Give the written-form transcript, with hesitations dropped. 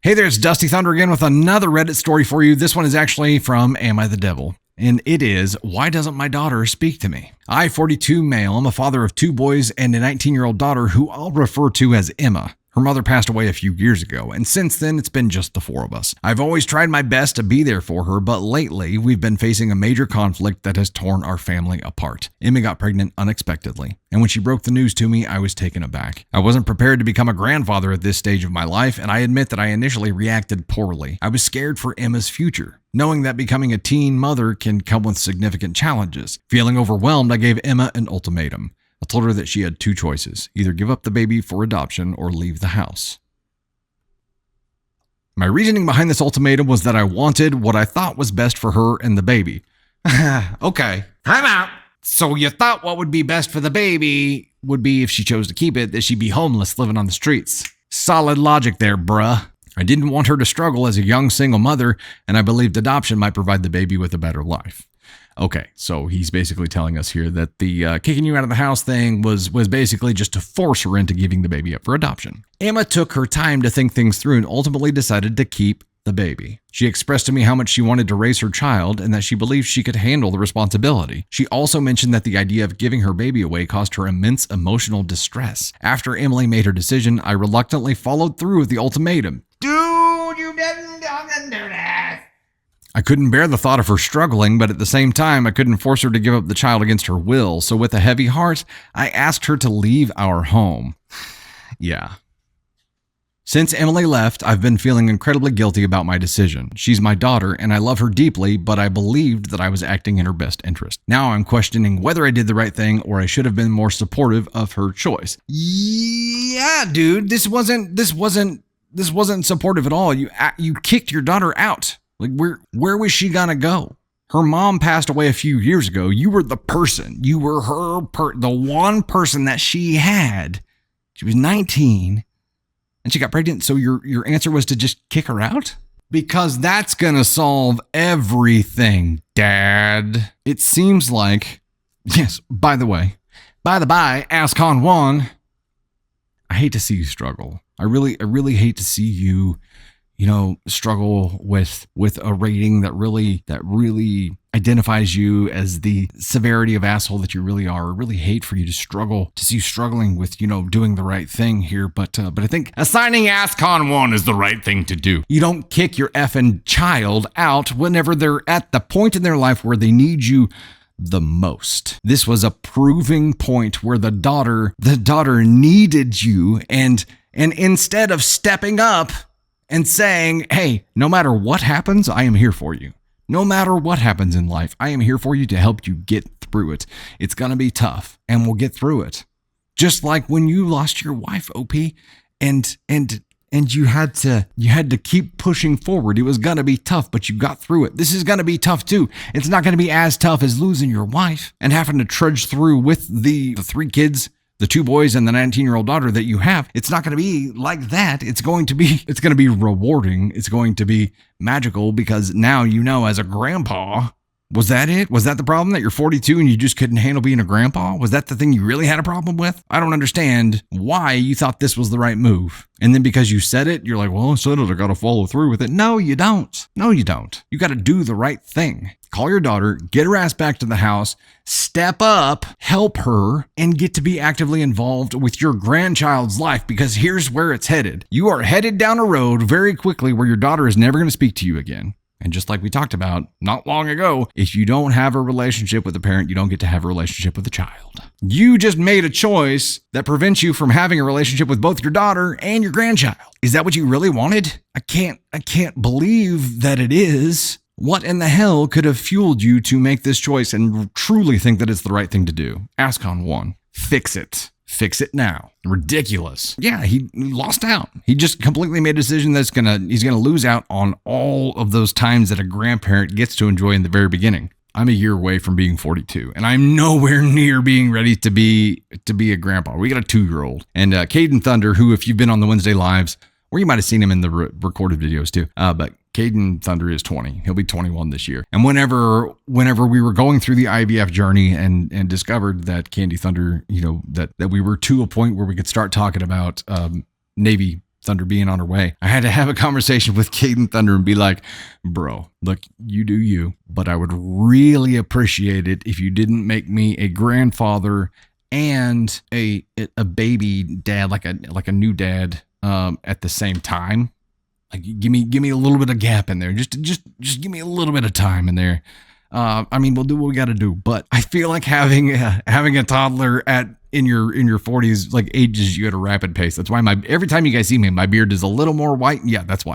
Hey there, it's Dusty Thunder again with another Reddit story for you. This one is actually from Am I the Devil? And it is, why doesn't my daughter speak to me? I, 42 male, I'm a father of 2 boys and a 19-year-old daughter who I'll refer to as Emma. Her mother passed away a few years ago, and since then, it's been just the 4 of us. I've always tried my best to be there for her, but lately, we've been facing a major conflict that has torn our family apart. Emma got pregnant unexpectedly, and when she broke the news to me, I was taken aback. I wasn't prepared to become a grandfather at this stage of my life, and I admit that I initially reacted poorly. I was scared for Emma's future, knowing that becoming a teen mother can come with significant challenges. Feeling overwhelmed, I gave Emma an ultimatum. I told her that she had 2 choices, either give up the baby for adoption or leave the house. My reasoning behind this ultimatum was that I wanted what I thought was best for her and the baby. Okay, time out. So you thought what would be best for the baby would be, if she chose to keep it, that she'd be homeless living on the streets. Solid logic there, bruh. I didn't want her to struggle as a young single mother, and I believed adoption might provide the baby with a better life. Okay, so he's basically telling us here that the kicking you out of the house thing was basically just to force her into giving the baby up for adoption. Emma took her time to think things through and ultimately decided to keep the baby. She expressed to me how much she wanted to raise her child and that she believed she could handle the responsibility. She also mentioned that the idea of giving her baby away caused her immense emotional distress. After Emily made her decision, I reluctantly followed through with the ultimatum. Dude, you didn't do that. I couldn't bear the thought of her struggling, but at the same time, I couldn't force her to give up the child against her will. So with a heavy heart, I asked her to leave our home. Yeah. Since Emily left, I've been feeling incredibly guilty about my decision. She's my daughter, and I love her deeply, but I believed that I was acting in her best interest. Now I'm questioning whether I did the right thing or I should have been more supportive of her choice. Yeah, dude, this wasn't supportive at all. You kicked your daughter out. Like, where was she gonna go? Her mom passed away a few years ago. You were the person. You were the one person that she had. She was 19, and she got pregnant, so your answer was to just kick her out? Because that's gonna solve everything, Dad. It seems like... Yes, by the by, ask on one. I hate to see you struggle. I really hate to see you... struggle with a rating that really identifies you as the severity of asshole that you really are. I really hate for you to see you struggling with, doing the right thing here. But I think assigning ASCON 1 is the right thing to do. You don't kick your effing child out whenever they're at the point in their life where they need you the most. This was a proving point where the daughter needed you, and instead of stepping up and saying, hey, no matter what happens, I am here for you. No matter what happens in life, I am here for you to help you get through it. It's going to be tough, and we'll get through it. Just like when you lost your wife, OP, and you had to keep pushing forward. It was going to be tough, but you got through it. This is going to be tough too. It's not going to be as tough as losing your wife and having to trudge through with the 3 kids, the 2 boys and the 19-year-old daughter that you have. It's not going to be like that. It's going to be rewarding. It's going to be magical because now as a grandpa. Was that it? Was that the problem, that you're 42 and you just couldn't handle being a grandpa? Was that the thing you really had a problem with? I don't understand why you thought this was the right move. And then because you said it, you're like, well, I said it, I got to follow through with it. No, you don't. You got to do the right thing. Call your daughter, get her ass back to the house, step up, help her, and get to be actively involved with your grandchild's life, because here's where it's headed. You are headed down a road very quickly where your daughter is never going to speak to you again. And just like we talked about not long ago, if you don't have a relationship with a parent, you don't get to have a relationship with a child. You just made a choice that prevents you from having a relationship with both your daughter and your grandchild. Is that what you really wanted? I can't believe that it is. What in the hell could have fueled you to make this choice and truly think that it's the right thing to do? ASCON 1. Fix it. Fix it now. Ridiculous. Yeah, he lost out. He just completely made a decision that's he's gonna lose out on all of those times that a grandparent gets to enjoy in the very beginning. I'm a year away from being 42, and I'm nowhere near being ready to be a grandpa. We got a 2-year-old. And Caden Thunder, who, if you've been on the Wednesday lives, or you might have seen him in the recorded videos too, but Caden Thunder is 20. He'll be 21 this year. And whenever we were going through the IVF journey and discovered that Candy Thunder, that we were to a point where we could start talking about Navy Thunder being on her way. I had to have a conversation with Kate and Thunder and be like, bro, look, you do you, but I would really appreciate it if you didn't make me a grandfather and a baby dad, like a new dad, at the same time. Like, give me a little bit of gap in there. Just give me a little bit of time in there. I mean, we'll do what we got to do, but I feel like having a toddler in your 40s like ages you at a rapid pace. That's why every time you guys see me, my beard is a little more white. Yeah, that's why.